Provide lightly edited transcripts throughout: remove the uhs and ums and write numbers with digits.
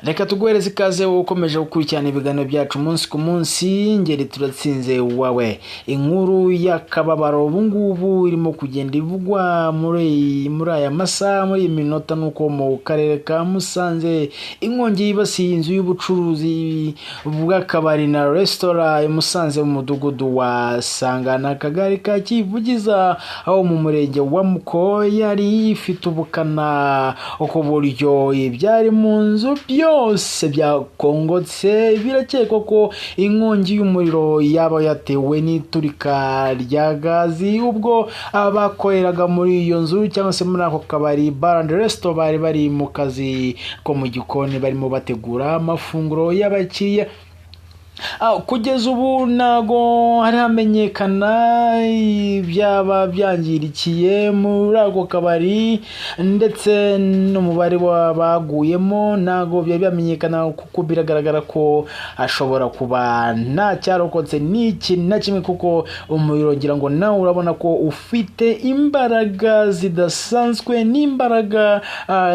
Reka tuguhereze ikaze ukomeje gukurikirana ibiganiro byacu umunsi ku munsi. Ngeri turatsinze wawe, inkuru y'akababaro ubu ngubu irimo kugenda ivugwa muri aya masaha, muri minota, nuko mu karere ka Musanze inkongi yibasiye inzu y'ubucuruzi bw'akabari na restaurant Musanze mu mudugudu wa Sangana, akagari ka Kivugiza, aho mu murenge wa Muko yari ifite ubukana uko buryo ibyari mu nzu byose byakongotse. Birakekwa ko inkongi y'umuriro yaba yatewe n'iturika rya gazi, ubwo abakoreraga muri iyo nzu cyangwa se muri ako kabari bar and restaurant bari mu kazi ko mu gikoni barimo bategura amafunguro y'abakiriya. Kugeza ubu nago hari hamenyekana byaba byangirikiye muri ako kabari, ndetse n'umubare w'abaguyemo nago byari byamenyekana, kuko biragaragara ko ashobora kuba nta cyarokotse n'iki na kimwe, kuko umuriro ngira ngo nawe urabona ko ufite imbaraga zidasanzwe, n'imbaraga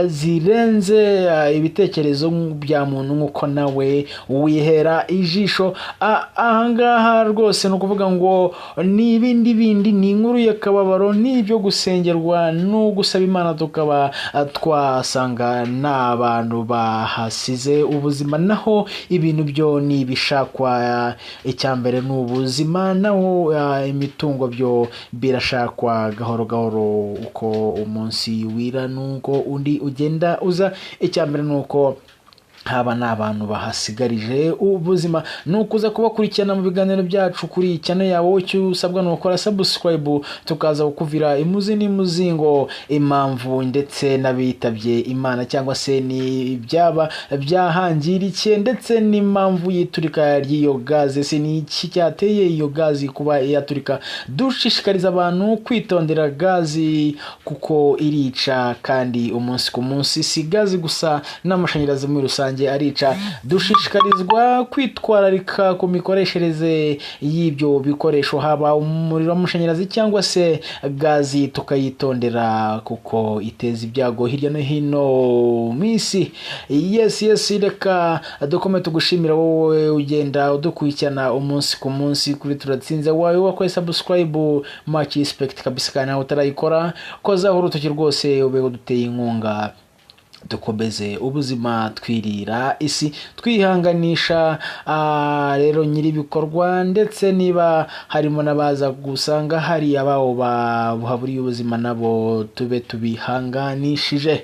zirenze ibitekerezo bya muntu, nk'uko nawe wihera ijisho. Ahangaha rwose no kuvuga ngo ni ibindi ni inkuru y'akababaro, n'ibyo gusengerwa no gusaba Imana, tukaba twasanga n'abantu bahasize ubuzima, naho ibintu byo ni bishakwa. Icyambere n'ubuzima, naho imitungo byo birashakwa gahoro gahoro uko umunsi wira nuko undi ugenda uza. Icyambere nuko haba n'abantu bahasigarije ubuzima. Nukuza kubakurikirana mu biganiro byacu kuri Cyane yawe, cyo usabwa no gukora subscribe, tukaza kukuvira imuzi n'imuzingo, impamvu ndetse nabitabye Imana cyangwa se ni byaba byahangirikiye, ndetse n'impamvu yiturika ry'iyo gaze, se ni iki cyateye iyo gazi kuba yaturika. Dushishikariza abantu kwitondera gazi kuko irica, kandi umunsi ku munsi si gazi gusa n'amashanyarazi muri rusange arica. Dushishikarizwa kwitwararika ku mikoreshereze y'ibyo bikoresho, haba umuriro w'amashanyarazi cyangwa se gazi, tukayitondera kuko iteza ibyago hirya no hino mu isi. Yes, reka dukome tugushimira wowe ugenda udukurikirana umunsi ku munsi kuri turatsinze wawe, wakoze subscribe, much respect kabisa, kandi nawe utarayikora kozaho urutoki rwose ube uduteye inkunga, dukomeze ubuzima, twirira isi, twihanganisha rero nyiri bikorwa, ndetse niba harimo nabaza gusanga hari abaho bahaburiye ubuzima, nabo tube tubihanganishije.